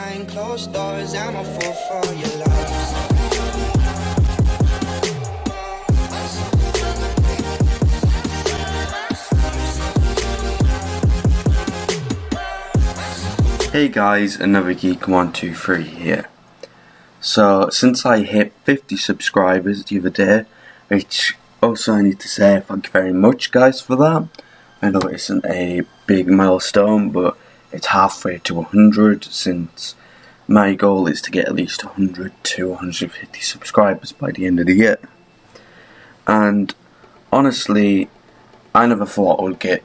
behind closed doors. I'm a fool for your love. Hey guys, another Geek123 here. So, since I hit 50 subscribers the other day, which also I need to say thank you very much guys for that. I know it isn't a big milestone, but it's halfway to 100 since my goal is to get at least 100 to 150 subscribers by the end of the year. And honestly, I never thought I would get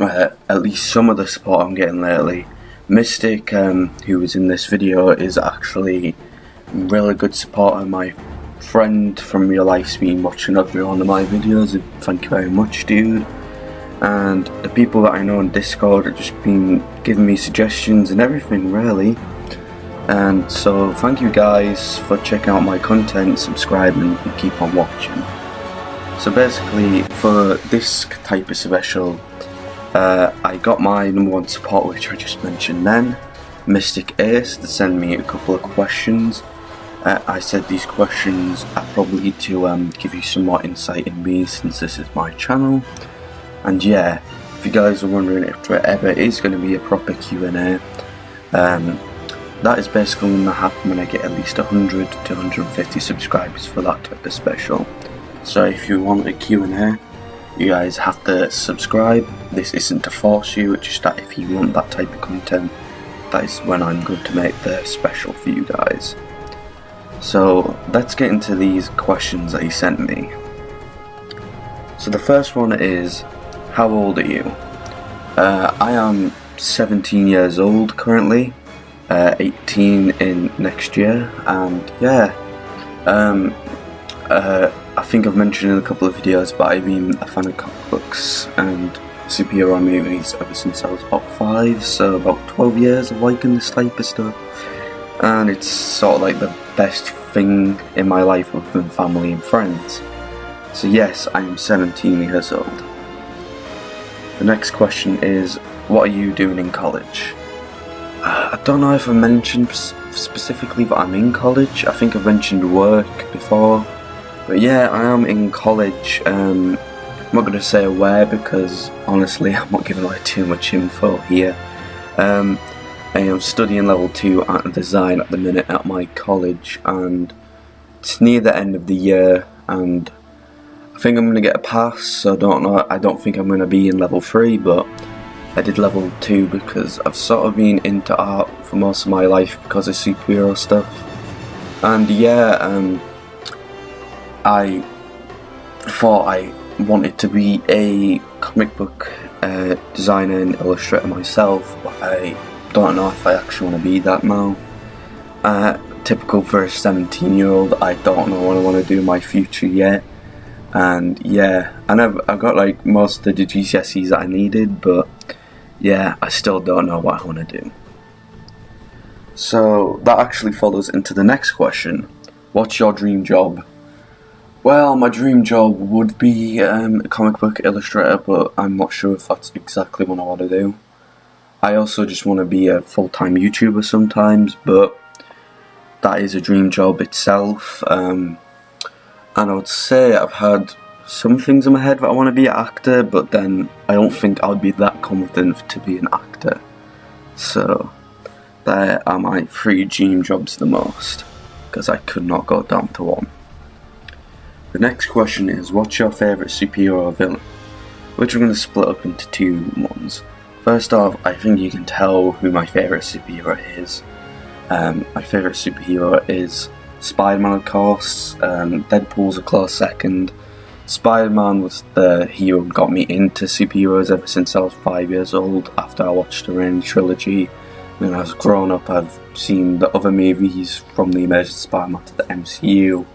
at least some of the support I'm getting lately. Mystic, who was in this video, is actually a really good supporter. My friend from real life's been watching every one of my videos. Thank you very much, dude. And the people that I know on Discord have just been giving me suggestions and everything, really. And so thank you guys for checking out my content, subscribing, and keep on watching. So basically, for this type of special, I got my #1 support, which I just mentioned then, Mystic Ace, to send me a couple of questions. I said these questions are probably to give you some more insight in me, since this is my channel. And yeah, if you guys are wondering if there ever is going to be a proper Q&A, that is basically going to happen when I get at least 100 to 150 subscribers for that type of special. So if you want a Q&A, you guys have to subscribe. This isn't to force you, it's just that if you want that type of content, that is when I'm going to make the special for you guys. So let's get into these questions that he sent me. So the first one is, how old are you? I am 17 years old currently, 18 in next year, and yeah, I think I've mentioned in a couple of videos, but I've been a fan of comic books and superhero movies ever since I was about 5, so about 12 years of liking this type of stuff. And it's sort of like the best thing in my life other than family and friends. So yes, I am 17 years old. The next question is, what are you doing in college? I don't know if I mentioned specifically that I'm in college. I think I've mentioned work before. But yeah, I am in college. I'm not going to say where because honestly I'm not giving away too much info here. I am studying level 2 art and design at the minute at my college, and it's near the end of the year, and I think I'm going to get a pass, so I don't think I'm going to be in level 3, but I did level 2 because I've sort of been into art for most of my life because of superhero stuff. And yeah, I thought I wanted to be a comic book designer and illustrator myself, but I don't know if I actually want to be that now. Typical for a 17-year-old, I don't know what I want to do in my future yet. And yeah, I've got like most of the GCSEs that I needed, but yeah, I still don't know what I want to do. So that actually follows into the next question. What's your dream job? Well, my dream job would be a comic book illustrator, but I'm not sure if that's exactly what I want to do. I also just want to be a full-time YouTuber sometimes, but that is a dream job itself. And I would say I've had some things in my head that I want to be an actor, but then I don't think I would be that confident to be an actor. So there are my 3 dream jobs the most, because I could not go down to one. The next question is, what's your favourite superhero or villain? Which I'm going to split up into 2 ones. First off, I think you can tell who my favourite superhero is. My favourite superhero is Spider-Man, of course. Deadpool's a close second. Spider-Man was the hero who got me into superheroes ever since I was 5 years old, after I watched the Raimi trilogy. When I was growing up, I've seen the other movies from the Amazing Spider-Man to the MCU,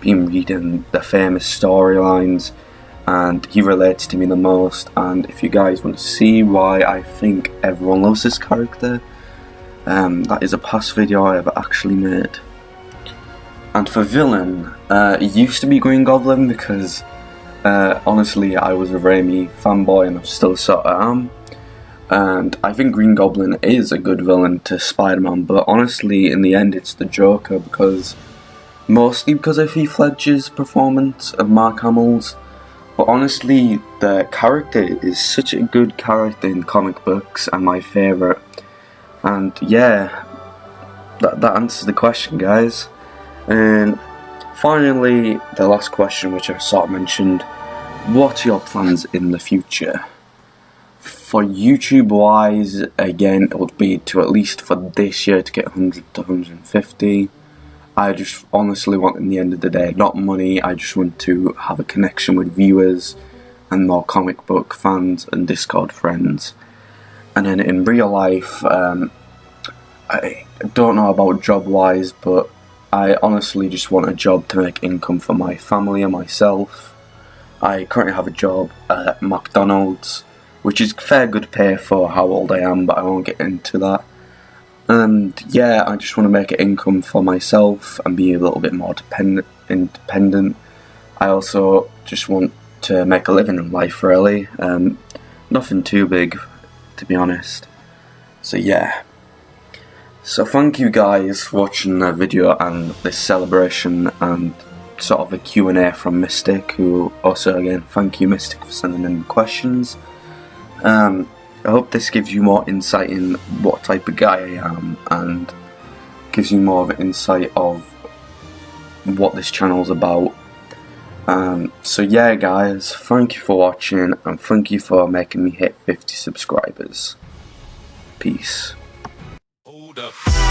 been reading the famous storylines, and he relates to me the most. And if you guys want to see why I think everyone loves this character, that is a past video I have actually made. And for villain, it used to be Green Goblin because honestly I was a Raimi fanboy and I still sort of am. And I think Green Goblin is a good villain to Spider-Man, but honestly, in the end, it's the Joker, mostly because of Heath Ledger's performance of Mark Hamill's. But honestly, the character is such a good character in comic books and my favourite. And yeah, that answers the question, guys. And finally, the last question, which I sort of mentioned, what are your plans in the future? For YouTube wise, again, it would be to at least for this year to get 100 to 150. I just honestly want, in the end of the day, not money, I just want to have a connection with viewers and more comic book fans and Discord friends. And then in real life, I don't know about job wise, but I honestly just want a job to make income for my family and myself. I currently have a job at McDonald's, which is fair good pay for how old I am, but I won't get into that. And yeah, I just want to make an income for myself and be a little bit more independent. I also just want to make a living in life, really. Nothing too big, to be honest. So yeah. So thank you guys for watching the video and this celebration and sort of a Q&A from Mystic, who also, again, thank you Mystic for sending in the questions. I hope this gives you more insight in what type of guy I am and gives you more of an insight of what this channel's about. So yeah guys, thank you for watching and thank you for making me hit 50 subscribers. Peace. Hold up.